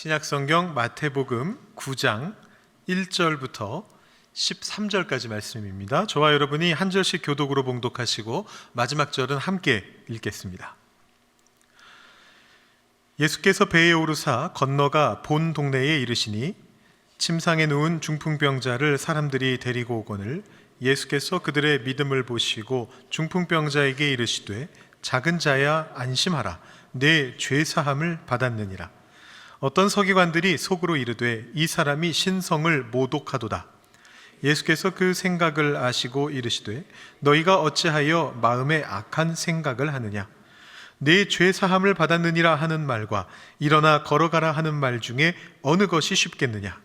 신약성경 마태복음 9장 1절부터 13절까지 말씀입니다. 저와 여러분이 한 절씩 교독으로 봉독하시고 마지막 절은 함께 읽겠습니다. 예수께서 배에 오르사 건너가 본 동네에 이르시니 침상에 누운 중풍병자를 사람들이 데리고 오거늘 예수께서 그들의 믿음을 보시고 중풍병자에게 이르시되 작은 자야 안심하라 내 죄 사함을 받았느니라. 어떤 서기관들이 속으로 이르되 이 사람이 신성을 모독하도다. 예수께서 그 생각을 아시고 이르시되 너희가 어찌하여 마음에 악한 생각을 하느냐. 내 죄 사함을 받았느니라 하는 말과 일어나 걸어가라 하는 말 중에 어느 것이 쉽겠느냐.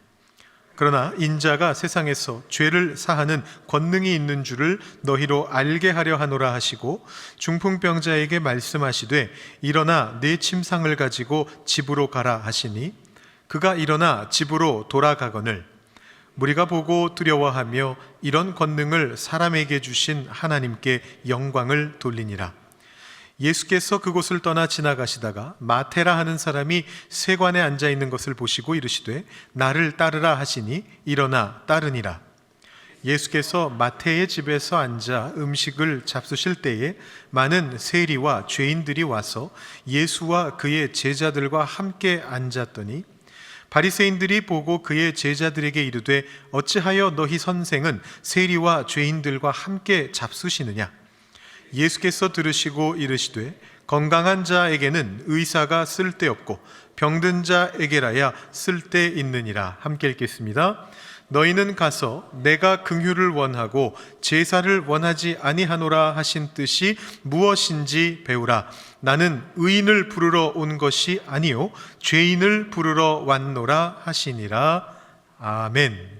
그러나 인자가 세상에서 죄를 사하는 권능이 있는 줄을 너희로 알게 하려 하노라 하시고 중풍병자에게 말씀하시되 일어나 내 침상을 가지고 집으로 가라 하시니 그가 일어나 집으로 돌아가거늘 무리가 보고 두려워하며 이런 권능을 사람에게 주신 하나님께 영광을 돌리니라. 예수께서 그곳을 떠나 지나가시다가 마테라 하는 사람이 세관에 앉아 있는 것을 보시고 이르시되 나를 따르라 하시니 일어나 따르니라. 예수께서 마테의 집에서 앉아 음식을 잡수실 때에 많은 세리와 죄인들이 와서 예수와 그의 제자들과 함께 앉았더니 바리새인들이 보고 그의 제자들에게 이르되 어찌하여 너희 선생은 세리와 죄인들과 함께 잡수시느냐. 예수께서 들으시고 이르시되 건강한 자에게는 의사가 쓸데없고 병든 자에게라야 쓸데있느니라. 함께 읽겠습니다. 너희는 가서 내가 긍휼을 원하고 제사를 원하지 아니하노라 하신 뜻이 무엇인지 배우라. 나는 의인을 부르러 온 것이 아니요 죄인을 부르러 왔노라 하시니라. 아멘.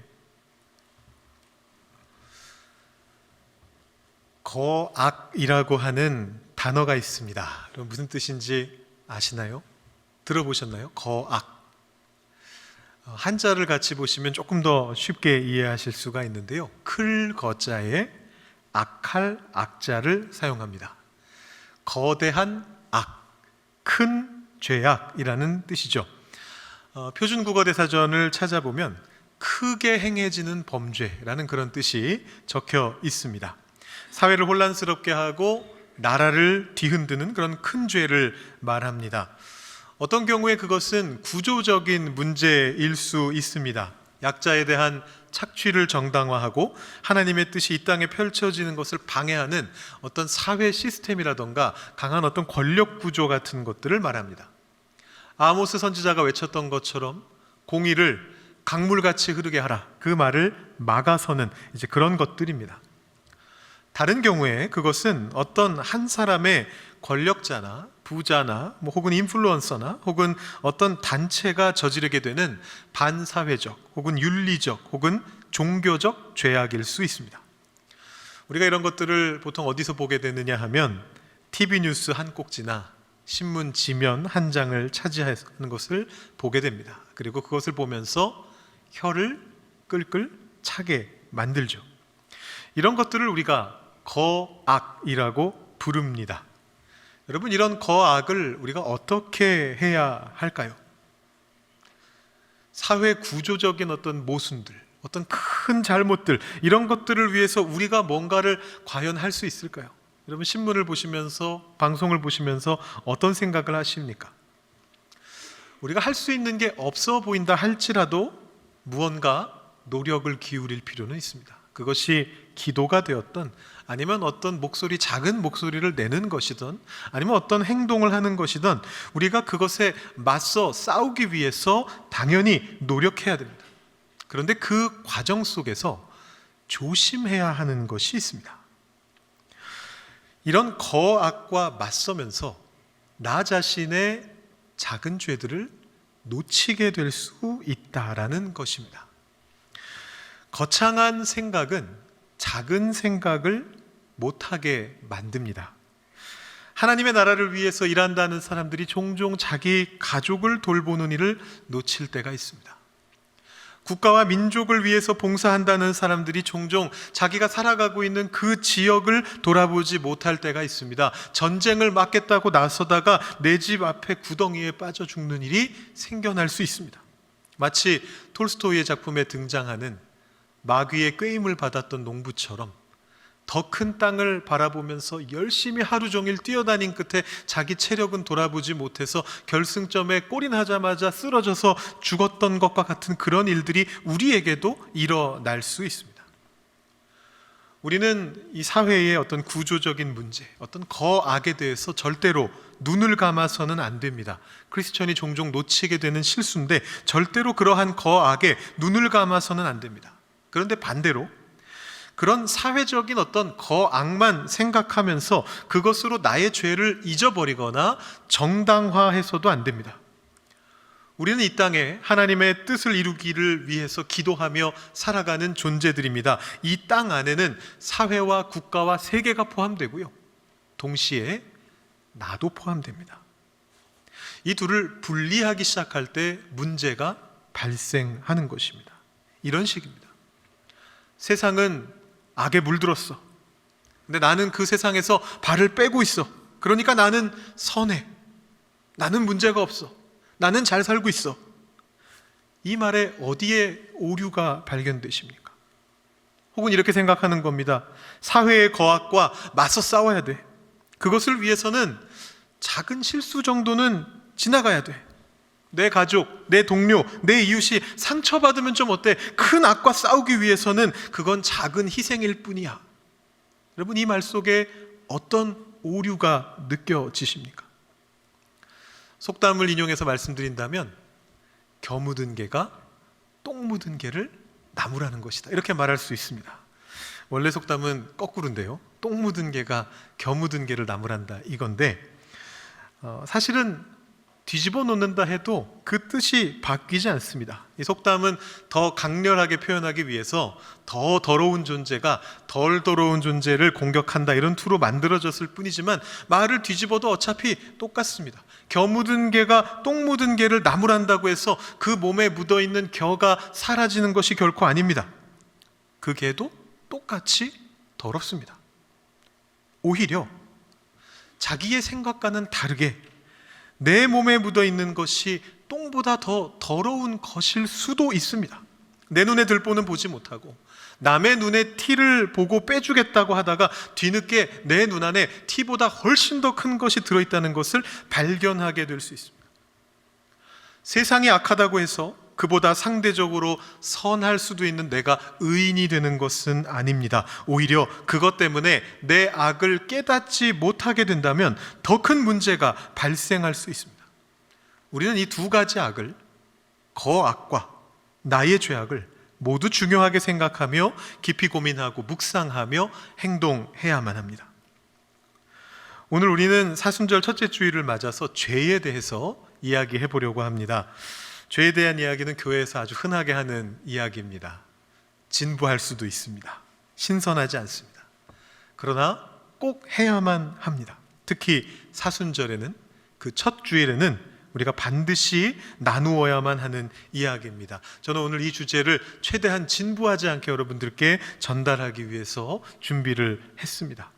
거악이라고 하는 단어가 있습니다. 그럼 무슨 뜻인지 아시나요? 들어보셨나요? 거악. 한자를 같이 보시면 조금 더 쉽게 이해하실 수가 있는데요. 클 거자에 악할 악자를 사용합니다. 거대한 악, 큰 죄악이라는 뜻이죠. 표준국어대사전을 찾아보면 크게 행해지는 범죄라는 그런 뜻이 적혀 있습니다. 사회를 혼란스럽게 하고 나라를 뒤흔드는 그런 큰 죄를 말합니다. 어떤 경우에 그것은 구조적인 문제일 수 있습니다. 약자에 대한 착취를 정당화하고 하나님의 뜻이 이 땅에 펼쳐지는 것을 방해하는 어떤 사회 시스템이라던가 강한 어떤 권력 구조 같은 것들을 말합니다. 아모스 선지자가 외쳤던 것처럼 공의를 강물같이 흐르게 하라. 그 말을 막아서는 이제 그런 것들입니다. 다른 경우에 그것은 어떤 한 사람의 권력자나 부자나 혹은 인플루언서나 혹은 어떤 단체가 저지르게 되는 반사회적 혹은 윤리적 혹은 종교적 죄악일 수 있습니다. 우리가 이런 것들을 보통 어디서 보게 되느냐 하면 TV 뉴스 한 꼭지나 신문 지면 한 장을 차지하는 것을 보게 됩니다. 그리고 그것을 보면서 혀를 끌끌 차게 만들죠. 이런 것들을 우리가 거악이라고 부릅니다. 여러분, 이런 거악을 우리가 어떻게 해야 할까요? 사회 구조적인 어떤 모순들, 어떤 큰 잘못들, 이런 것들을 위해서 우리가 뭔가를 과연 할 수 있을까요? 여러분, 신문을 보시면서, 방송을 보시면서 어떤 생각을 하십니까? 우리가 할 수 있는 게 없어 보인다 할지라도 무언가 노력을 기울일 필요는 있습니다. 그것이 기도가 되었던 아니면 어떤 목소리, 작은 목소리를 내는 것이든 아니면 어떤 행동을 하는 것이든 우리가 그것에 맞서 싸우기 위해서 당연히 노력해야 됩니다. 그런데 그 과정 속에서 조심해야 하는 것이 있습니다. 이런 거악과 맞서면서 나 자신의 작은 죄들을 놓치게 될 수 있다라는 것입니다. 거창한 생각은 작은 생각을 못하게 만듭니다. 하나님의 나라를 위해서 일한다는 사람들이 종종 자기 가족을 돌보는 일을 놓칠 때가 있습니다. 국가와 민족을 위해서 봉사한다는 사람들이 종종 자기가 살아가고 있는 그 지역을 돌아보지 못할 때가 있습니다. 전쟁을 막겠다고 나서다가 내 집 앞에 구덩이에 빠져 죽는 일이 생겨날 수 있습니다. 마치 톨스토이의 작품에 등장하는 마귀의 꾀임을 받았던 농부처럼 더 큰 땅을 바라보면서 열심히 하루 종일 뛰어다닌 끝에 자기 체력은 돌아보지 못해서 결승점에 골인하자마자 쓰러져서 죽었던 것과 같은 그런 일들이 우리에게도 일어날 수 있습니다. 우리는 이 사회의 어떤 구조적인 문제, 어떤 거악에 대해서 절대로 눈을 감아서는 안 됩니다. 크리스천이 종종 놓치게 되는 실수인데 절대로 그러한 거악에 눈을 감아서는 안 됩니다. 그런데 반대로 그런 사회적인 어떤 거악만 생각하면서 그것으로 나의 죄를 잊어버리거나 정당화해서도 안 됩니다. 우리는 이 땅에 하나님의 뜻을 이루기를 위해서 기도하며 살아가는 존재들입니다. 이 땅 안에는 사회와 국가와 세계가 포함되고요, 동시에 나도 포함됩니다. 이 둘을 분리하기 시작할 때 문제가 발생하는 것입니다. 이런 식입니다. 세상은 악에 물들었어. 근데 나는 그 세상에서 발을 빼고 있어. 그러니까 나는 선해. 나는 문제가 없어. 나는 잘 살고 있어. 이 말에 어디에 오류가 발견되십니까? 혹은 이렇게 생각하는 겁니다. 사회의 거악과 맞서 싸워야 돼. 그것을 위해서는 작은 실수 정도는 지나가야 돼. 내 가족, 내 동료, 내 이웃이 상처받으면 좀 어때? 큰 악과 싸우기 위해서는 그건 작은 희생일 뿐이야. 여러분, 이 말 속에 어떤 오류가 느껴지십니까? 속담을 인용해서 말씀드린다면 겨 묻은 개가 똥 묻은 개를 나무라는 것이다, 이렇게 말할 수 있습니다. 원래 속담은 거꾸로인데요, 똥 묻은 개가 겨 묻은 개를 나무란다 이건데, 사실은 뒤집어 놓는다 해도 그 뜻이 바뀌지 않습니다. 이 속담은 더 강렬하게 표현하기 위해서 더 더러운 존재가 덜 더러운 존재를 공격한다, 이런 투로 만들어졌을 뿐이지만 말을 뒤집어도 어차피 똑같습니다. 겨 묻은 개가 똥 묻은 개를 나무란다고 해서 그 몸에 묻어있는 겨가 사라지는 것이 결코 아닙니다. 그 개도 똑같이 더럽습니다. 오히려 자기의 생각과는 다르게 내 몸에 묻어있는 것이 똥보다 더 더러운 것일 수도 있습니다. 내 눈에 들보는 보지 못하고 남의 눈에 티를 보고 빼주겠다고 하다가 뒤늦게 내 눈 안에 티보다 훨씬 더 큰 것이 들어있다는 것을 발견하게 될 수 있습니다. 세상이 악하다고 해서 그보다 상대적으로 선할 수도 있는 내가 의인이 되는 것은 아닙니다. 오히려 그것 때문에 내 악을 깨닫지 못하게 된다면 더 큰 문제가 발생할 수 있습니다. 우리는 이 두 가지 악을, 거악과 나의 죄악을 모두 중요하게 생각하며 깊이 고민하고 묵상하며 행동해야만 합니다. 오늘 우리는 사순절 첫째 주일을 맞아서 죄에 대해서 이야기해 보려고 합니다. 죄에 대한 이야기는 교회에서 아주 흔하게 하는 이야기입니다. 진부할 수도 있습니다. 신선하지 않습니다. 그러나 꼭 해야만 합니다. 특히 사순절에는, 그 첫 주일에는 우리가 반드시 나누어야만 하는 이야기입니다. 저는 오늘 이 주제를 최대한 진부하지 않게 여러분들께 전달하기 위해서 준비를 했습니다.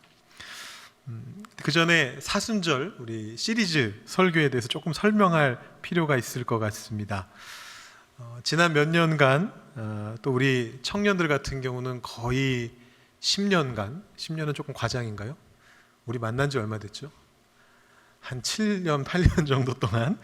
그 전에 사순절 우리 시리즈 설교에 대해서 조금 설명할 필요가 있을 것 같습니다. 지난 몇 년간 또 우리 청년들 같은 경우는 거의 10년간, 10년은 조금 과장인가요? 우리 만난 지 얼마 됐죠? 한 7년, 8년 정도 동안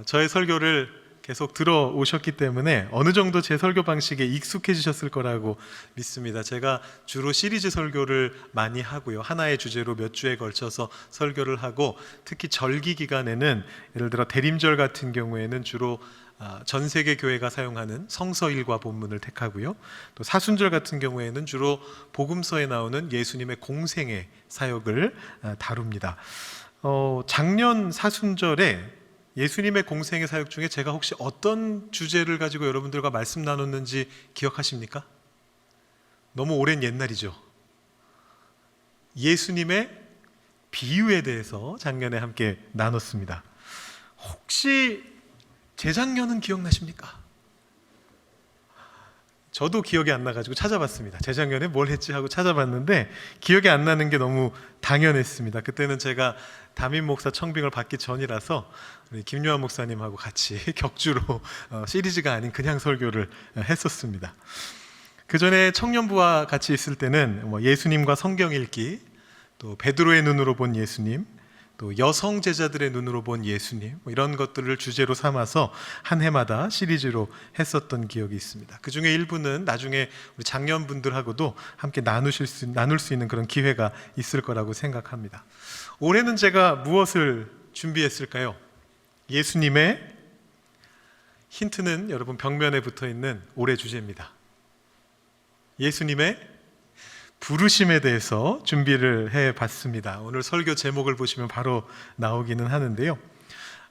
저의 설교를 계속 들어오셨기 때문에 어느 정도 제 설교 방식에 익숙해지셨을 거라고 믿습니다. 제가 주로 시리즈 설교를 많이 하고요, 하나의 주제로 몇 주에 걸쳐서 설교를 하고, 특히 절기 기간에는 예를 들어 대림절 같은 경우에는 주로 전 세계 교회가 사용하는 성서일과 본문을 택하고요, 또 사순절 같은 경우에는 주로 복음서에 나오는 예수님의 공생의 사역을 다룹니다. 작년 사순절에 예수님의 공생의 사역 중에 제가 혹시 어떤 주제를 가지고 여러분들과 말씀 나눴는지 기억하십니까? 너무 오랜 옛날이죠. 예수님의 비유에 대해서 작년에 함께 나눴습니다. 혹시 재작년은 기억나십니까? 저도 기억이 안 나가지고 찾아봤습니다. 재작년에 뭘 했지 하고 찾아봤는데 기억이 안 나는 게 너무 당연했습니다. 그때는 제가 담임 목사 청빙을 받기 전이라서 우리 김요한 목사님하고 같이 격주로 시리즈가 아닌 그냥 설교를 했었습니다. 그 전에 청년부와 같이 있을 때는 예수님과 성경 읽기, 또 베드로의 눈으로 본 예수님, 또 여성 제자들의 눈으로 본 예수님, 이런 것들을 주제로 삼아서 한 해마다 시리즈로 했었던 기억이 있습니다. 그 중에 일부는 나중에 우리 장년분들하고도 함께 나눌 수 있는 그런 기회가 있을 거라고 생각합니다. 올해는 제가 무엇을 준비했을까요? 예수님의, 힌트는 여러분 벽면에 붙어 있는 올해 주제입니다. 예수님의 부르심에 대해서 준비를 해봤습니다. 오늘 설교 제목을 보시면 바로 나오기는 하는데요.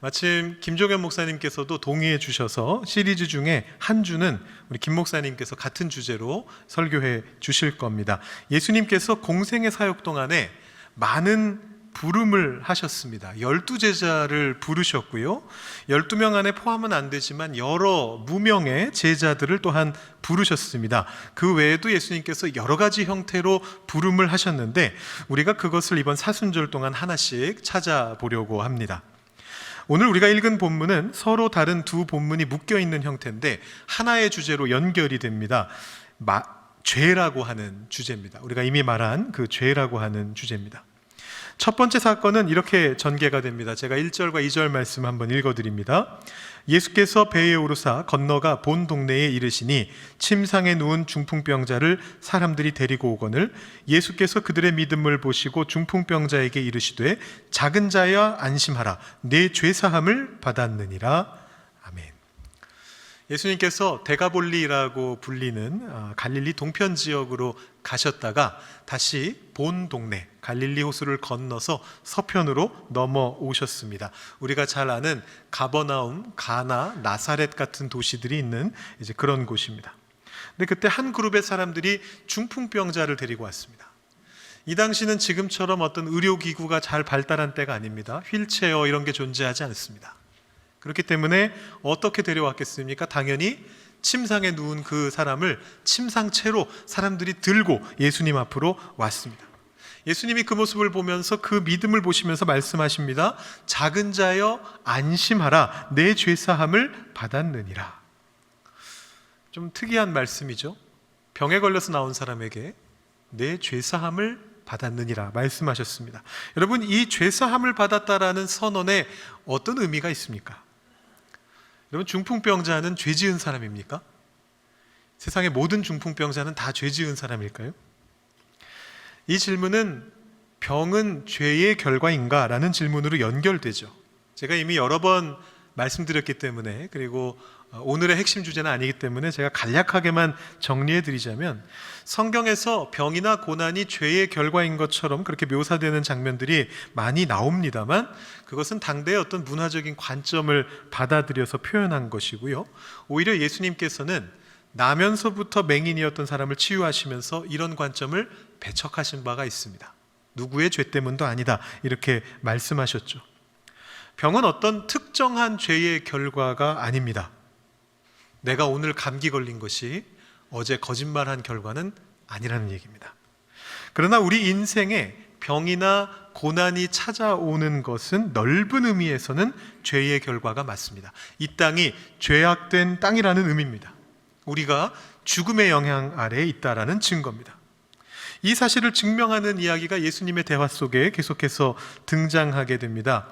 마침 김종현 목사님께서도 동의해 주셔서 시리즈 중에 한 주는 우리 김 목사님께서 같은 주제로 설교해 주실 겁니다. 예수님께서 공생의 사역 동안에 많은 부름을 하셨습니다. 12제자를 부르셨고요, 12명 안에 포함은 안 되지만 여러 무명의 제자들을 또한 부르셨습니다. 그 외에도 예수님께서 여러 가지 형태로 부름을 하셨는데 우리가 그것을 이번 사순절 동안 하나씩 찾아보려고 합니다. 오늘 우리가 읽은 본문은 서로 다른 두 본문이 묶여있는 형태인데 하나의 주제로 연결이 됩니다. 죄라고 하는 주제입니다. 우리가 이미 말한 그 죄라고 하는 주제입니다. 첫 번째 사건은 이렇게 전개가 됩니다. 제가 1절과 2절 말씀 한번 읽어드립니다. 예수께서 배에 오르사 건너가 본 동네에 이르시니 침상에 누운 중풍병자를 사람들이 데리고 오거늘 예수께서 그들의 믿음을 보시고 중풍병자에게 이르시되 작은 자여 안심하라 내 죄사함을 받았느니라. 아멘. 예수님께서 데가볼리라고 불리는 갈릴리 동편 지역으로 가셨다가 다시 본 동네 갈릴리 호수를 건너서 서편으로 넘어오셨습니다. 우리가 잘 아는 가버나움, 가나, 나사렛 같은 도시들이 있는 이제 그런 곳입니다. 근데 그때 한 그룹의 사람들이 중풍병자를 데리고 왔습니다. 이 당시는 지금처럼 어떤 의료기구가 잘 발달한 때가 아닙니다. 휠체어 이런 게 존재하지 않습니다. 그렇기 때문에 어떻게 데려왔겠습니까? 당연히 침상에 누운 그 사람을 침상채로 사람들이 들고 예수님 앞으로 왔습니다. 예수님이 그 모습을 보면서 그 믿음을 보시면서 말씀하십니다. 작은 자여 안심하라 내 죄사함을 받았느니라. 좀 특이한 말씀이죠. 병에 걸려서 나온 사람에게 내 죄사함을 받았느니라 말씀하셨습니다. 여러분, 이 죄사함을 받았다라는 선언에 어떤 의미가 있습니까? 여러분, 중풍병자는 죄 지은 사람입니까? 세상의 모든 중풍병자는 다 죄 지은 사람일까요? 이 질문은 병은 죄의 결과인가? 라는 질문으로 연결되죠. 제가 이미 여러 번 말씀드렸기 때문에, 그리고 오늘의 핵심 주제는 아니기 때문에 제가 간략하게만 정리해 드리자면, 성경에서 병이나 고난이 죄의 결과인 것처럼 그렇게 묘사되는 장면들이 많이 나옵니다만 그것은 당대의 어떤 문화적인 관점을 받아들여서 표현한 것이고요, 오히려 예수님께서는 나면서부터 맹인이었던 사람을 치유하시면서 이런 관점을 배척하신 바가 있습니다. 누구의 죄 때문도 아니다, 이렇게 말씀하셨죠. 병은 어떤 특정한 죄의 결과가 아닙니다. 내가 오늘 감기 걸린 것이 어제 거짓말한 결과는 아니라는 얘기입니다. 그러나 우리 인생에 병이나 고난이 찾아오는 것은 넓은 의미에서는 죄의 결과가 맞습니다. 이 땅이 죄악된 땅이라는 의미입니다. 우리가 죽음의 영향 아래에 있다라는 증거입니다. 이 사실을 증명하는 이야기가 예수님의 대화 속에 계속해서 등장하게 됩니다.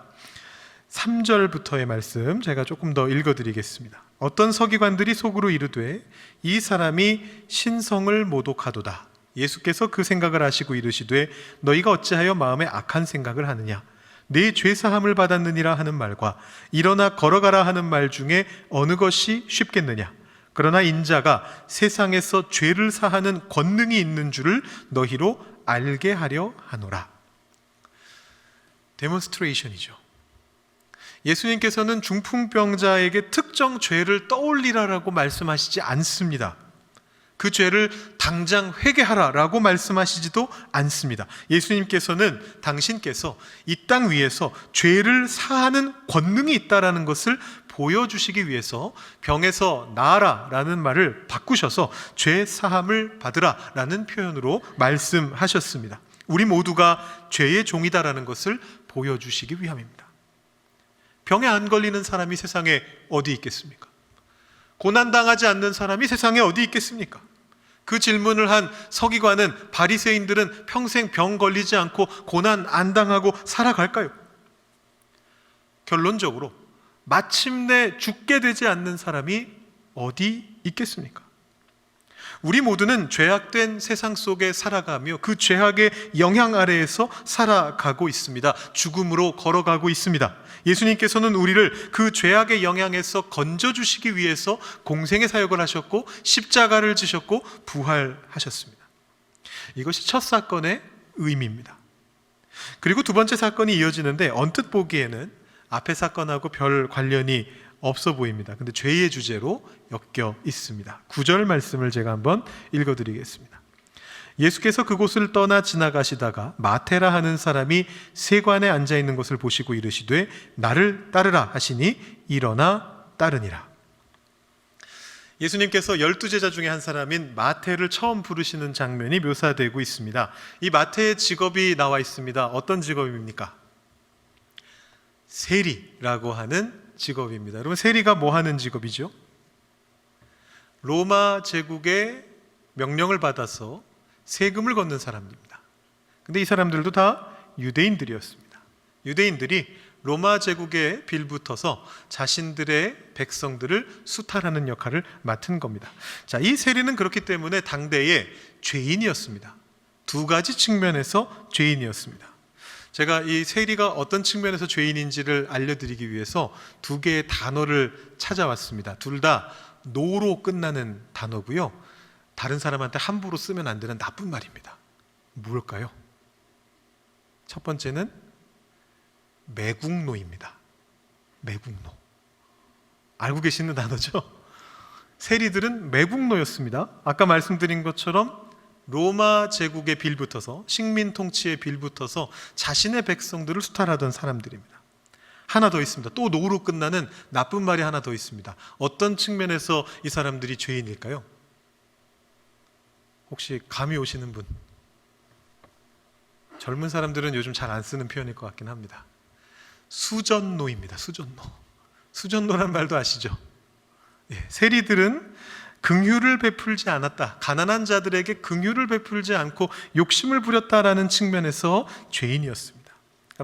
3절부터의 말씀 제가 조금 더 읽어드리겠습니다. 어떤 서기관들이 속으로 이르되 이 사람이 신성을 모독하도다. 예수께서 그 생각을 아시고 이르시되 너희가 어찌하여 마음에 악한 생각을 하느냐. 내 죄사함을 받았느니라 하는 말과 일어나 걸어가라 하는 말 중에 어느 것이 쉽겠느냐. 그러나 인자가 세상에서 죄를 사하는 권능이 있는 줄을 너희로 알게 하려 하노라. 데몬스트레이션이죠. 예수님께서는 중풍병자에게 특정 죄를 떠올리라라고 말씀하시지 않습니다. 그 죄를 당장 회개하라라고 말씀하시지도 않습니다. 예수님께서는 당신께서 이 땅 위에서 죄를 사하는 권능이 있다라는 것을 보여주시기 위해서 병에서 나아라 라는 말을 바꾸셔서 죄 사함을 받으라 라는 표현으로 말씀하셨습니다. 우리 모두가 죄의 종이다라는 것을 보여주시기 위함입니다. 병에 안 걸리는 사람이 세상에 어디 있겠습니까? 고난당하지 않는 사람이 세상에 어디 있겠습니까? 그 질문을 한 서기관은, 바리새인들은 평생 병 걸리지 않고 고난 안 당하고 살아갈까요? 결론적으로 마침내 죽게 되지 않는 사람이 어디 있겠습니까? 우리 모두는 죄악된 세상 속에 살아가며 그 죄악의 영향 아래에서 살아가고 있습니다. 죽음으로 걸어가고 있습니다. 예수님께서는 우리를 그 죄악의 영향에서 건져주시기 위해서 공생의 사역을 하셨고 십자가를 지셨고 부활하셨습니다. 이것이 첫 사건의 의미입니다. 그리고 두 번째 사건이 이어지는데 언뜻 보기에는 앞의 사건하고 별 관련이 없어 보입니다. 근데 죄의 주제로 엮여 있습니다. 9절 말씀을 제가 한번 읽어드리겠습니다. 예수께서 그곳을 떠나 지나가시다가 마테라 하는 사람이 세관에 앉아있는 것을 보시고 이르시되 나를 따르라 하시니 일어나 따르니라. 예수님께서 12제자 중에 한 사람인 마테를 처음 부르시는 장면이 묘사되고 있습니다. 이 마테의 직업이 나와 있습니다. 어떤 직업입니까? 세리라고 하는 직업입니다. 여러분, 세리가 뭐 하는 직업이죠? 로마 제국의 명령을 받아서 세금을 걷는 사람입니다. 근데 이 사람들도 다 유대인들이었습니다. 유대인들이 로마 제국에 빌붙어서 자신들의 백성들을 수탈하는 역할을 맡은 겁니다. 자, 이 세리는 그렇기 때문에 당대의 죄인이었습니다. 두 가지 측면에서 죄인이었습니다. 제가 이 세리가 어떤 측면에서 죄인인지를 알려드리기 위해서 두 개의 단어를 찾아왔습니다. 둘 다 노로 끝나는 단어고요. 다른 사람한테 함부로 쓰면 안 되는 나쁜 말입니다. 뭘까요? 첫 번째는 매국노입니다. 매국노. 알고 계시는 단어죠? 세리들은 매국노였습니다. 아까 말씀드린 것처럼 로마 제국에 빌붙어서, 식민 통치에 빌붙어서 자신의 백성들을 수탈하던 사람들입니다. 하나 더 있습니다. 또 노로 끝나는 나쁜 말이 하나 더 있습니다. 어떤 측면에서 이 사람들이 죄인일까요? 혹시 감이 오시는 분? 젊은 사람들은 요즘 잘 안 쓰는 표현일 것 같긴 합니다. 수전노입니다. 수전노. 수전노란 말도 아시죠? 예, 세리들은 긍휼을 베풀지 않았다. 가난한 자들에게 긍휼을 베풀지 않고 욕심을 부렸다라는 측면에서 죄인이었습니다.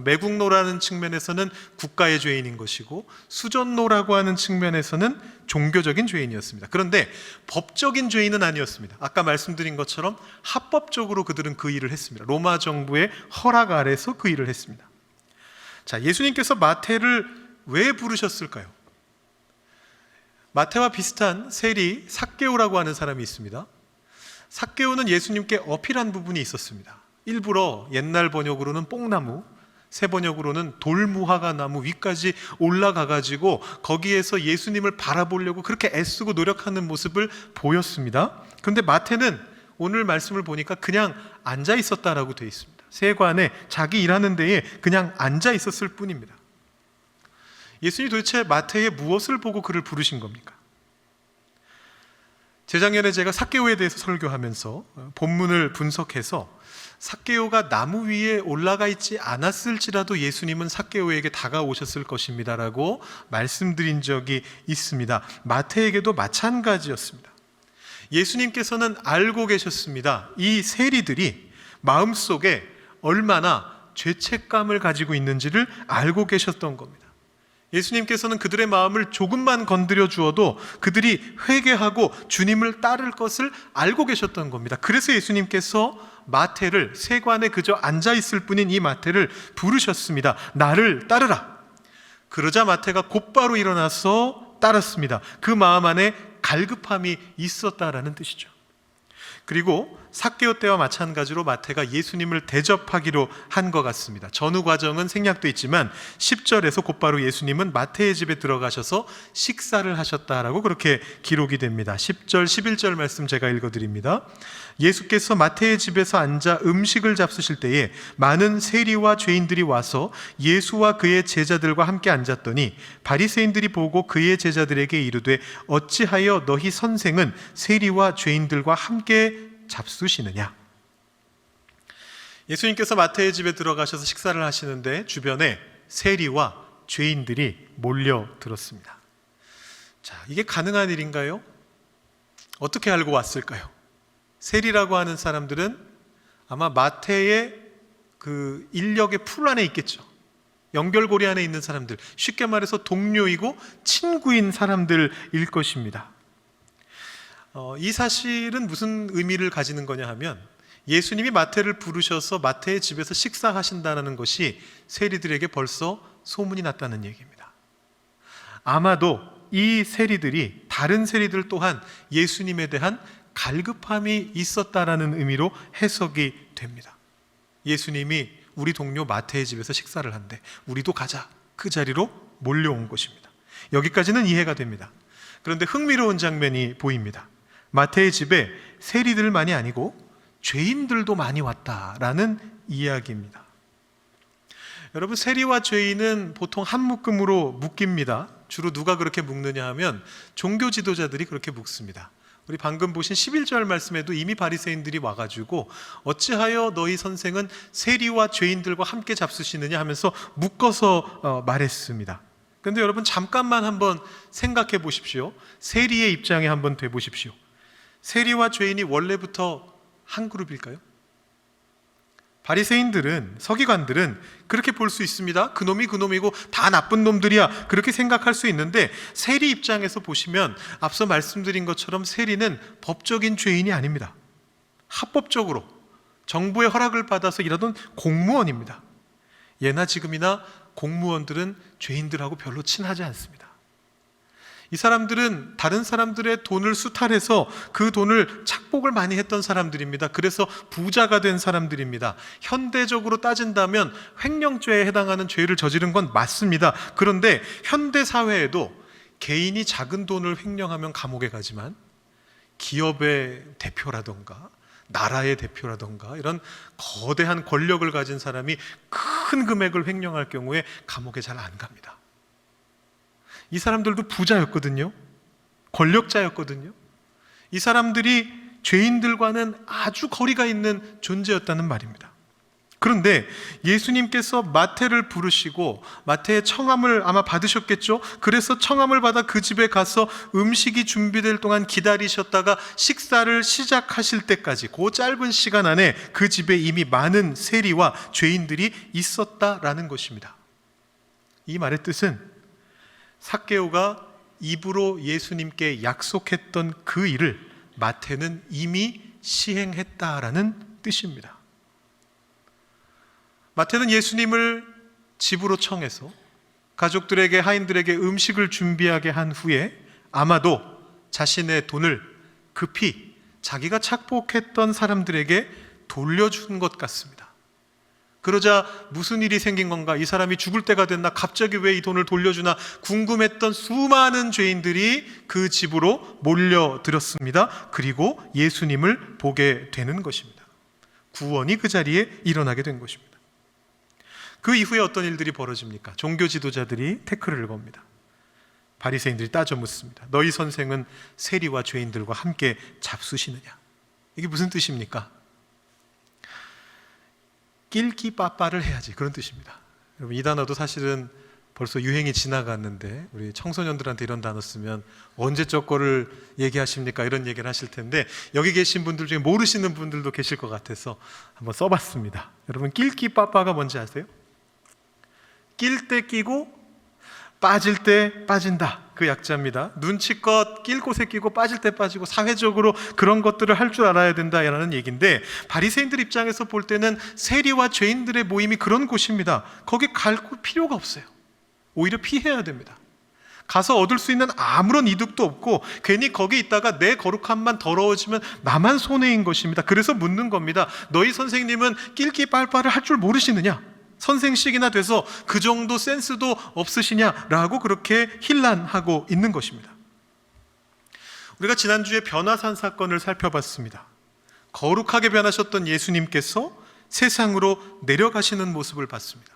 매국노라는 측면에서는 국가의 죄인인 것이고 수전노라고 하는 측면에서는 종교적인 죄인이었습니다. 그런데 법적인 죄인은 아니었습니다. 아까 말씀드린 것처럼 합법적으로 그들은 그 일을 했습니다. 로마 정부의 허락 아래서 그 일을 했습니다. 자, 예수님께서 마태를 왜 부르셨을까요? 마태와 비슷한 세리 삭개오라고 하는 사람이 있습니다. 삭개오는 예수님께 어필한 부분이 있었습니다. 일부러 옛날 번역으로는 뽕나무, 새 번역으로는 돌무화과 나무 위까지 올라가 가지고 거기에서 예수님을 바라보려고 그렇게 애쓰고 노력하는 모습을 보였습니다. 그런데 마태는 오늘 말씀을 보니까 그냥 앉아 있었다라고 되어 있습니다. 세관에 자기 일하는 데에 그냥 앉아 있었을 뿐입니다. 예수님이 도대체 마태의 무엇을 보고 그를 부르신 겁니까? 재작년에 제가 삭개오에 대해서 설교하면서 본문을 분석해서 삭개오가 나무 위에 올라가 있지 않았을지라도 예수님은 삭개오에게 다가오셨을 것입니다라고 말씀드린 적이 있습니다. 마태에게도 마찬가지였습니다. 예수님께서는 알고 계셨습니다. 이 세리들이 마음속에 얼마나 죄책감을 가지고 있는지를 알고 계셨던 겁니다. 예수님께서는 그들의 마음을 조금만 건드려 주어도 그들이 회개하고 주님을 따를 것을 알고 계셨던 겁니다. 그래서 예수님께서 마태를, 세관에 그저 앉아있을 뿐인 이 마태를 부르셨습니다. 나를 따르라. 그러자 마태가 곧바로 일어나서 따랐습니다. 그 마음 안에 갈급함이 있었다라는 뜻이죠. 그리고 삭개오 때와 마찬가지로 마태가 예수님을 대접하기로 한 것 같습니다. 전후 과정은 생략돼 있지만 10절에서 곧바로 예수님은 마태의 집에 들어가셔서 식사를 하셨다라고 그렇게 기록이 됩니다. 10절, 11절 말씀 제가 읽어드립니다. 예수께서 마태의 집에서 앉아 음식을 잡수실 때에 많은 세리와 죄인들이 와서 예수와 그의 제자들과 함께 앉았더니 바리새인들이 보고 그의 제자들에게 이르되 어찌하여 너희 선생은 세리와 죄인들과 함께 잡수시느냐. 예수님께서 마태의 집에 들어가셔서 식사를 하시는데 주변에 세리와 죄인들이 몰려들었습니다. 자, 이게 가능한 일인가요? 어떻게 알고 왔을까요? 세리라고 하는 사람들은 아마 마태의 그 인력의 풀 안에 있겠죠. 연결고리 안에 있는 사람들, 쉽게 말해서 동료이고 친구인 사람들일 것입니다. 이 사실은 무슨 의미를 가지는 거냐 하면 예수님이 마태를 부르셔서 마태의 집에서 식사하신다는 것이 세리들에게 벌써 소문이 났다는 얘기입니다. 아마도 이 세리들이 다른 세리들 또한 예수님에 대한 갈급함이 있었다라는 의미로 해석이 됩니다. 예수님이 우리 동료 마태의 집에서 식사를 한대, 우리도 가자. 그 자리로 몰려온 것입니다. 여기까지는 이해가 됩니다. 그런데 흥미로운 장면이 보입니다. 마태의 집에 세리들만이 아니고 죄인들도 많이 왔다라는 이야기입니다. 여러분, 세리와 죄인은 보통 한 묶음으로 묶입니다. 주로 누가 그렇게 묶느냐 하면 종교 지도자들이 그렇게 묶습니다. 우리 방금 보신 11절 말씀에도 이미 바리새인들이 와가지고 어찌하여 너희 선생은 세리와 죄인들과 함께 잡수시느냐 하면서 묶어서 말했습니다. 그런데 여러분, 잠깐만 한번 생각해 보십시오. 세리의 입장에 한번 돼 보십시오. 세리와 죄인이 원래부터 한 그룹일까요? 바리새인들은, 서기관들은 그렇게 볼 수 있습니다. 그놈이 그놈이고 다 나쁜 놈들이야, 그렇게 생각할 수 있는데 세리 입장에서 보시면 앞서 말씀드린 것처럼 세리는 법적인 죄인이 아닙니다. 합법적으로 정부의 허락을 받아서 일하던 공무원입니다. 예나 지금이나 공무원들은 죄인들하고 별로 친하지 않습니다. 이 사람들은 다른 사람들의 돈을 수탈해서 그 돈을 착복을 많이 했던 사람들입니다. 그래서 부자가 된 사람들입니다. 현대적으로 따진다면 횡령죄에 해당하는 죄를 저지른 건 맞습니다. 그런데 현대 사회에도 개인이 작은 돈을 횡령하면 감옥에 가지만 기업의 대표라던가 나라의 대표라던가 이런 거대한 권력을 가진 사람이 큰 금액을 횡령할 경우에 감옥에 잘 안 갑니다. 이 사람들도 부자였거든요. 권력자였거든요. 이 사람들이 죄인들과는 아주 거리가 있는 존재였다는 말입니다. 그런데 예수님께서 마태를 부르시고 마태의 청함을 아마 받으셨겠죠. 그래서 청함을 받아 그 집에 가서 음식이 준비될 동안 기다리셨다가 식사를 시작하실 때까지 그 짧은 시간 안에 그 집에 이미 많은 세리와 죄인들이 있었다라는 것입니다. 이 말의 뜻은 삭개오가 입으로 예수님께 약속했던 그 일을 마태는 이미 시행했다라는 뜻입니다. 마태는 예수님을 집으로 청해서 가족들에게, 하인들에게 음식을 준비하게 한 후에 아마도 자신의 돈을 급히 자기가 착복했던 사람들에게 돌려준 것 같습니다. 그러자 무슨 일이 생긴 건가, 이 사람이 죽을 때가 됐나, 갑자기 왜 이 돈을 돌려주나 궁금했던 수많은 죄인들이 그 집으로 몰려들었습니다. 그리고 예수님을 보게 되는 것입니다. 구원이 그 자리에 일어나게 된 것입니다. 그 이후에 어떤 일들이 벌어집니까? 종교 지도자들이 태클을 겁니다. 바리새인들이 따져 묻습니다. 너희 선생은 세리와 죄인들과 함께 잡수시느냐? 이게 무슨 뜻입니까? 낄끼빠빠를 해야지, 그런 뜻입니다. 여러분, 이 단어도 사실은 벌써 유행이 지나갔는데 우리 청소년들한테 이런 단어 쓰면 언제적 거를 얘기하십니까? 이런 얘기를 하실 텐데 여기 계신 분들 중에 모르시는 분들도 계실 것 같아서 한번 써봤습니다. 여러분, 낄끼빠빠가 뭔지 아세요? 낄 때 끼고 빠질 때 빠진다, 그 약자입니다. 눈치껏 낄 곳에 끼고 빠질 때 빠지고 사회적으로 그런 것들을 할 줄 알아야 된다라는 얘기인데, 바리새인들 입장에서 볼 때는 세리와 죄인들의 모임이 그런 곳입니다. 거기 갈 필요가 없어요. 오히려 피해야 됩니다. 가서 얻을 수 있는 아무런 이득도 없고 괜히 거기 있다가 내 거룩함만 더러워지면 나만 손해인 것입니다. 그래서 묻는 겁니다. 너희 선생님은 낄끼빨빨을 할 줄 모르시느냐? 선생식이나 돼서 그 정도 센스도 없으시냐라고 그렇게 힐난하고 있는 것입니다. 우리가 지난주에 변화산 사건을 살펴봤습니다. 거룩하게 변하셨던 예수님께서 세상으로 내려가시는 모습을 봤습니다.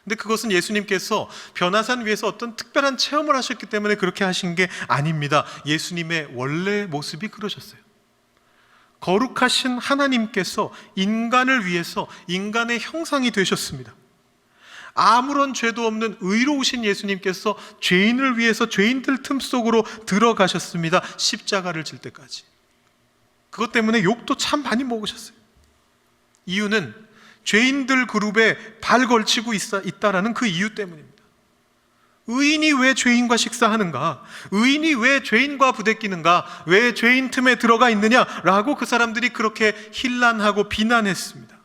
근데 그것은 예수님께서 변화산 위에서 어떤 특별한 체험을 하셨기 때문에 그렇게 하신 게 아닙니다. 예수님의 원래 모습이 그러셨어요. 거룩하신 하나님께서 인간을 위해서 인간의 형상이 되셨습니다. 아무런 죄도 없는 의로우신 예수님께서 죄인을 위해서 죄인들 틈 속으로 들어가셨습니다. 십자가를 질 때까지. 그것 때문에 욕도 참 많이 먹으셨어요. 이유는 죄인들 그룹에 발 걸치고 있다라는 그 이유 때문입니다. 의인이 왜 죄인과 식사하는가? 의인이 왜 죄인과 부대끼는가? 왜 죄인 틈에 들어가 있느냐라고 그 사람들이 그렇게 힐난하고 비난했습니다.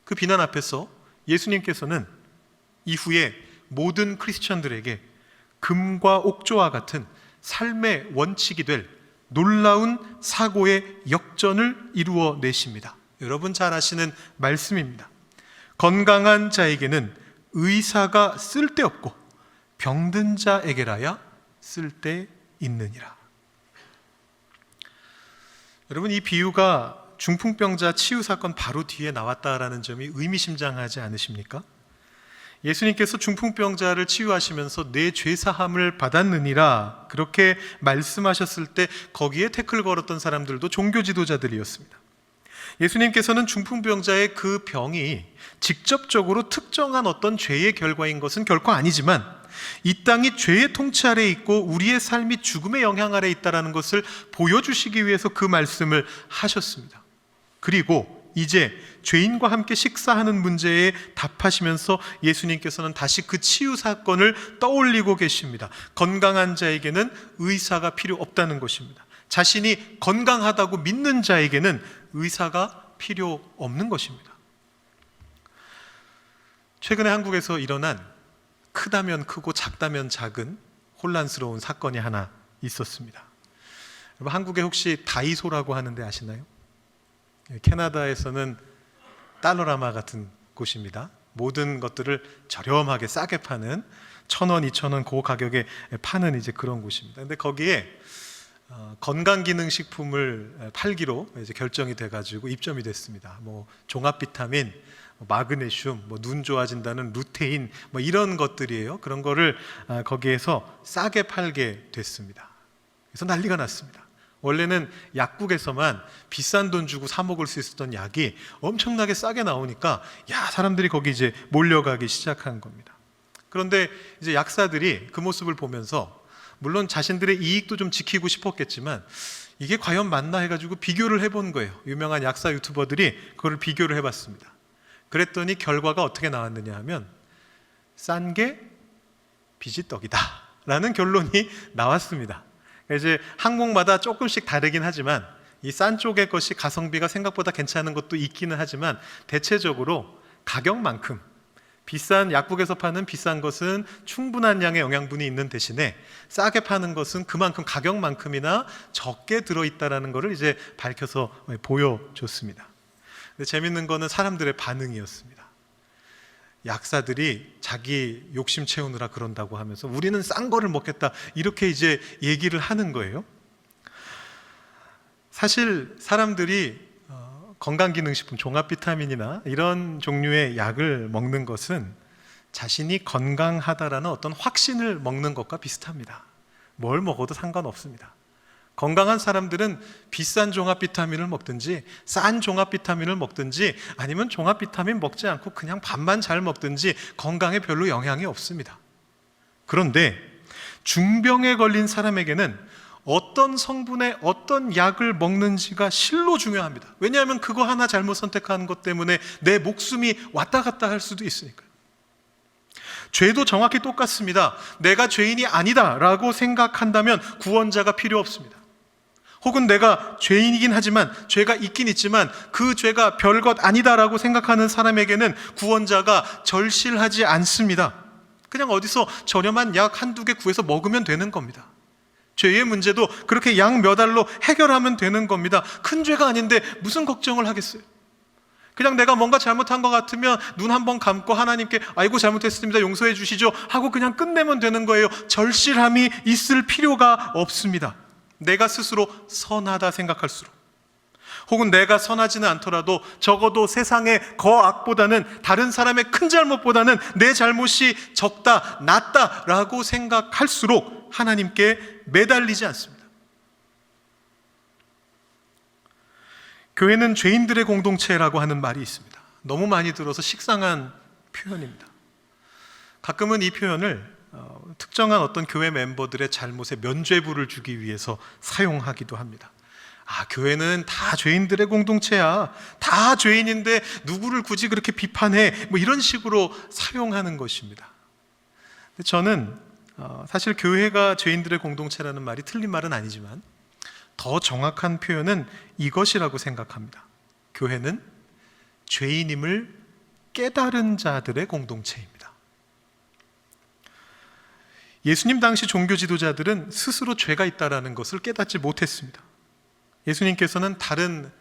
그 비난 앞에서 예수님께서는 이후에 모든 크리스천들에게 금과 옥조와 같은 삶의 원칙이 될 놀라운 사고의 역전을 이루어내십니다. 여러분 잘 아시는 말씀입니다. 건강한 자에게는 의사가 쓸데없고 병든 자에게라야 쓸데있느니라. 여러분, 이 비유가 중풍병자 치유 사건 바로 뒤에 나왔다라는 점이 의미심장하지 않으십니까? 예수님께서 중풍병자를 치유하시면서 내 죄사함을 받았느니라 그렇게 말씀하셨을 때 거기에 태클 걸었던 사람들도 종교 지도자들이었습니다. 예수님께서는 중풍병자의 그 병이 직접적으로 특정한 어떤 죄의 결과인 것은 결코 아니지만 이 땅이 죄의 통치 아래에 있고 우리의 삶이 죽음의 영향 아래에 있다는 것을 보여주시기 위해서 그 말씀을 하셨습니다. 그리고 이제 죄인과 함께 식사하는 문제에 답하시면서 예수님께서는 다시 그 치유 사건을 떠올리고 계십니다. 건강한 자에게는 의사가 필요 없다는 것입니다. 자신이 건강하다고 믿는 자에게는 의사가 필요 없는 것입니다. 최근에 한국에서 일어난 크다면 크고 작다면 작은 혼란스러운 사건이 하나 있었습니다. 여러분, 한국에 혹시 다이소라고 하는데 아시나요? 캐나다에서는 달러라마 같은 곳입니다. 모든 것들을 저렴하게 싸게 파는 1,000원, 2,000원 그 가격에 파는 이제 그런 곳입니다. 근데 거기에 건강기능식품을 팔기로 이제 결정이 돼가지고 입점이 됐습니다. 뭐 종합 비타민, 마그네슘, 눈 좋아진다는 루테인, 이런 것들이에요. 그런 거를 거기에서 싸게 팔게 됐습니다. 그래서 난리가 났습니다. 원래는 약국에서만 비싼 돈 주고 사 먹을 수 있었던 약이 엄청나게 싸게 나오니까 사람들이 거기 이제 몰려가기 시작한 겁니다. 그런데 이제 약사들이 그 모습을 보면서 물론 자신들의 이익도 좀 지키고 싶었겠지만 이게 과연 맞나 해가지고 비교를 해본 거예요. 유명한 약사 유튜버들이 그걸 비교를 해봤습니다. 그랬더니 결과가 어떻게 나왔느냐 하면 싼 게 비지떡이다 라는 결론이 나왔습니다. 이제 항목마다 조금씩 다르긴 하지만 이 싼 쪽의 것이 가성비가 생각보다 괜찮은 것도 있기는 하지만 대체적으로 가격만큼 비싼 약국에서 파는 비싼 것은 충분한 양의 영양분이 있는 대신에 싸게 파는 것은 그만큼 가격만큼이나 적게 들어있다는 것을 이제 밝혀서 보여줬습니다. 근데 재밌는 거는 사람들의 반응이었습니다. 약사들이 자기 욕심 채우느라 그런다고 하면서 우리는 싼 거를 먹겠다 이렇게 이제 얘기를 하는 거예요. 사실 사람들이 건강기능식품, 종합비타민이나 이런 종류의 약을 먹는 것은 자신이 건강하다라는 어떤 확신을 먹는 것과 비슷합니다. 뭘 먹어도 상관없습니다. 건강한 사람들은 비싼 종합비타민을 먹든지 싼 종합비타민을 먹든지 아니면 종합비타민 먹지 않고 그냥 밥만 잘 먹든지 건강에 별로 영향이 없습니다. 그런데 중병에 걸린 사람에게는 어떤 성분의 어떤 약을 먹는지가 실로 중요합니다. 왜냐하면 그거 하나 잘못 선택하는 것 때문에 내 목숨이 왔다 갔다 할 수도 있으니까요. 죄도 정확히 똑같습니다. 내가 죄인이 아니다 라고 생각한다면 구원자가 필요 없습니다. 혹은 내가 죄인이긴 하지만 죄가 있긴 있지만 그 죄가 별것 아니다 라고 생각하는 사람에게는 구원자가 절실하지 않습니다. 그냥 어디서 저렴한 약 한두 개 구해서 먹으면 되는 겁니다. 죄의 문제도 그렇게 약 몇 알로 해결하면 되는 겁니다. 큰 죄가 아닌데 무슨 걱정을 하겠어요? 그냥 내가 뭔가 잘못한 것 같으면 눈 한번 감고 하나님께 아이고 잘못했습니다 용서해 주시죠 하고 그냥 끝내면 되는 거예요. 절실함이 있을 필요가 없습니다. 내가 스스로 선하다 생각할수록, 혹은 내가 선하지는 않더라도 적어도 세상의 거악보다는, 다른 사람의 큰 잘못보다는 내 잘못이 적다, 낫다라고 생각할수록 하나님께 매달리지 않습니다. 교회는 죄인들의 공동체라고 하는 말이 있습니다. 너무 많이 들어서 식상한 표현입니다. 가끔은 이 표현을 특정한 어떤 교회 멤버들의 잘못에 면죄부를 주기 위해서 사용하기도 합니다. 교회는 다 죄인들의 공동체야, 다 죄인인데 누구를 굳이 그렇게 비판해, 이런 식으로 사용하는 것입니다. 근데 저는 사실 교회가 죄인들의 공동체라는 말이 틀린 말은 아니지만 더 정확한 표현은 이것이라고 생각합니다. 교회는 죄인임을 깨달은 자들의 공동체입니다. 예수님 당시 종교 지도자들은 스스로 죄가 있다는 것을 깨닫지 못했습니다. 예수님께서는 다른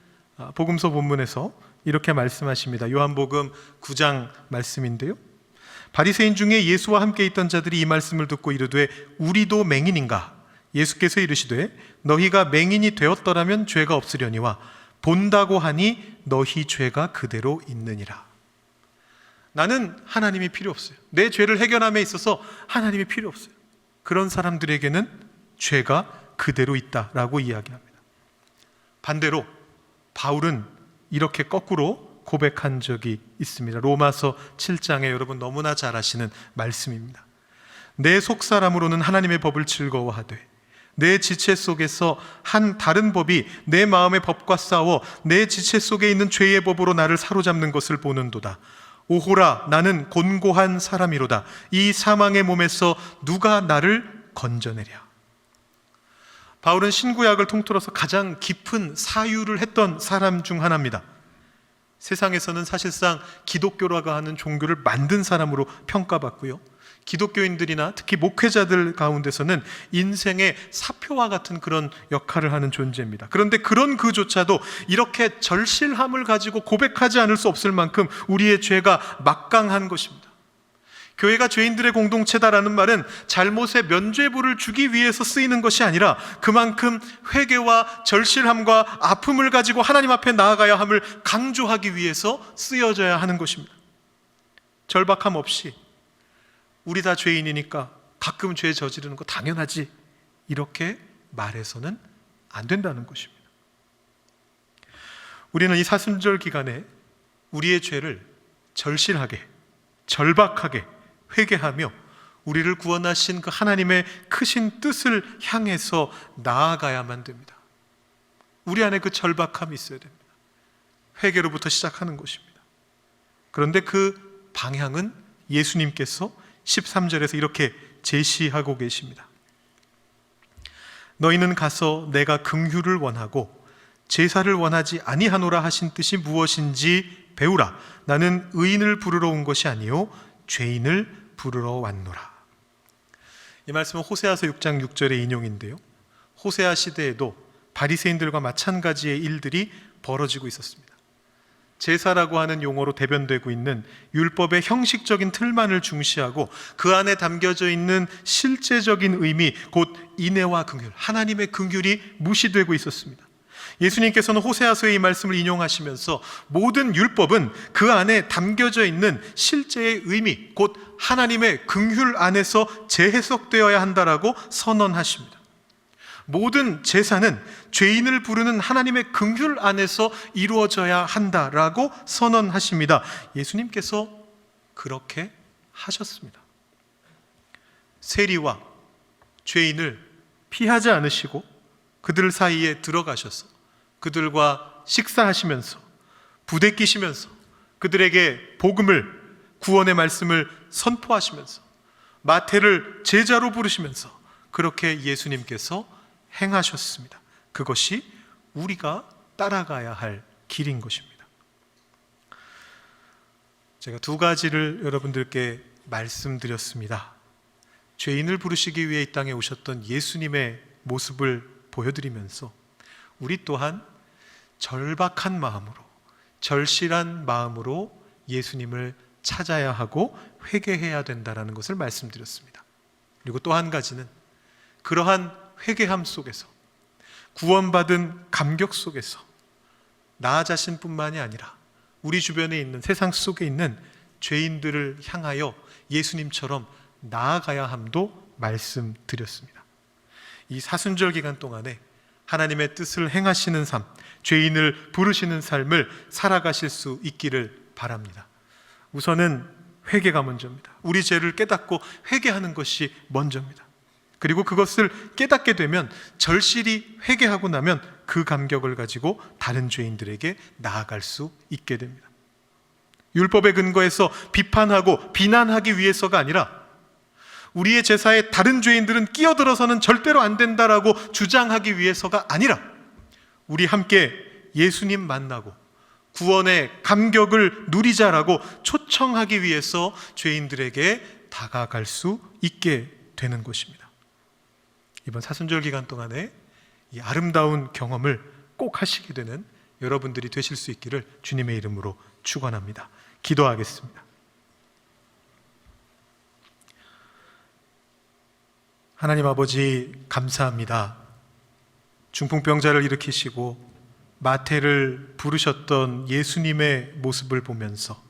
복음서 본문에서 이렇게 말씀하십니다. 요한복음 9장 말씀인데요, 바리새인 중에 예수와 함께 있던 자들이 이 말씀을 듣고 이르되 우리도 맹인인가? 예수께서 이르시되 너희가 맹인이 되었더라면 죄가 없으려니와 본다고 하니 너희 죄가 그대로 있느니라. 나는 하나님이 필요 없어요. 내 죄를 해결함에 있어서 하나님이 필요 없어요. 그런 사람들에게는 죄가 그대로 있다라고 이야기합니다. 반대로 바울은 이렇게 거꾸로 고백한 적이 있습니다. 로마서 7장에 여러분 너무나 잘 아시는 말씀입니다. 내 속사람으로는 하나님의 법을 즐거워하되 내 지체 속에서 한 다른 법이 내 마음의 법과 싸워 내 지체 속에 있는 죄의 법으로 나를 사로잡는 것을 보는도다. 오호라, 나는 곤고한 사람이로다. 이 사망의 몸에서 누가 나를 건져내랴. 바울은 신구약을 통틀어서 가장 깊은 사유를 했던 사람 중 하나입니다. 세상에서는 사실상 기독교라고 하는 종교를 만든 사람으로 평가받고요, 기독교인들이나 특히 목회자들 가운데서는 인생의 사표와 같은 그런 역할을 하는 존재입니다. 그런데 그런 그조차도 이렇게 절실함을 가지고 고백하지 않을 수 없을 만큼 우리의 죄가 막강한 것입니다. 교회가 죄인들의 공동체다라는 말은 잘못에 면죄부를 주기 위해서 쓰이는 것이 아니라 그만큼 회개와 절실함과 아픔을 가지고 하나님 앞에 나아가야 함을 강조하기 위해서 쓰여져야 하는 것입니다. 절박함 없이 우리 다 죄인이니까 가끔 죄 저지르는 거 당연하지, 이렇게 말해서는 안 된다는 것입니다. 우리는 이 사순절 기간에 우리의 죄를 절실하게, 절박하게 회개하며 우리를 구원하신 그 하나님의 크신 뜻을 향해서 나아가야만 됩니다. 우리 안에 그 절박함이 있어야 됩니다. 회개로부터 시작하는 것입니다. 그런데 그 방향은 예수님께서 13절에서 이렇게 제시하고 계십니다. 너희는 가서 내가 긍휼을 원하고 제사를 원하지 아니하노라 하신 뜻이 무엇인지 배우라. 나는 의인을 부르러 온 것이 아니요 죄인을 부르러 왔노라. 이 말씀은 호세아서 6장 6절의 인용인데요, 호세아 시대에도 바리새인들과 마찬가지의 일들이 벌어지고 있었습니다. 제사라고 하는 용어로 대변되고 있는 율법의 형식적인 틀만을 중시하고 그 안에 담겨져 있는 실제적인 의미, 곧 인애와 긍휼, 하나님의 긍휼이 무시되고 있었습니다. 예수님께서는 호세아서의 이 말씀을 인용하시면서 모든 율법은 그 안에 담겨져 있는 실제의 의미, 곧 하나님의 긍휼 안에서 재해석되어야 한다라고 선언하십니다. 모든 제사는 죄인을 부르는 하나님의 긍휼 안에서 이루어져야 한다라고 선언하십니다. 예수님께서 그렇게 하셨습니다. 세리와 죄인을 피하지 않으시고 그들 사이에 들어가셔서 그들과 식사하시면서 부대끼시면서 그들에게 복음을, 구원의 말씀을 선포하시면서 마태를 제자로 부르시면서 그렇게 예수님께서 행하셨습니다. 그것이 우리가 따라가야 할 길인 것입니다. 제가 두 가지를 여러분들께 말씀드렸습니다. 죄인을 부르시기 위해 이 땅에 오셨던 예수님의 모습을 보여드리면서 우리 또한 절박한 마음으로, 절실한 마음으로 예수님을 찾아야 하고 회개해야 된다는 것을 말씀드렸습니다. 그리고 또 한 가지는 그러한 회개함 속에서, 구원받은 감격 속에서 나 자신뿐만이 아니라 우리 주변에 있는, 세상 속에 있는 죄인들을 향하여 예수님처럼 나아가야 함도 말씀드렸습니다. 이 사순절 기간 동안에 하나님의 뜻을 행하시는 삶, 죄인을 부르시는 삶을 살아가실 수 있기를 바랍니다. 우선은 회개가 먼저입니다. 우리 죄를 깨닫고 회개하는 것이 먼저입니다. 그리고 그것을 깨닫게 되면, 절실히 회개하고 나면 그 감격을 가지고 다른 죄인들에게 나아갈 수 있게 됩니다. 율법의 근거에서 비판하고 비난하기 위해서가 아니라, 우리의 제사에 다른 죄인들은 끼어들어서는 절대로 안 된다라고 주장하기 위해서가 아니라, 우리 함께 예수님 만나고 구원의 감격을 누리자라고 초청하기 위해서 죄인들에게 다가갈 수 있게 되는 것입니다. 이번 사순절 기간 동안에 이 아름다운 경험을 꼭 하시게 되는 여러분들이 되실 수 있기를 주님의 이름으로 축원합니다. 기도하겠습니다. 하나님 아버지, 감사합니다. 중풍병자를 일으키시고 마태를 부르셨던 예수님의 모습을 보면서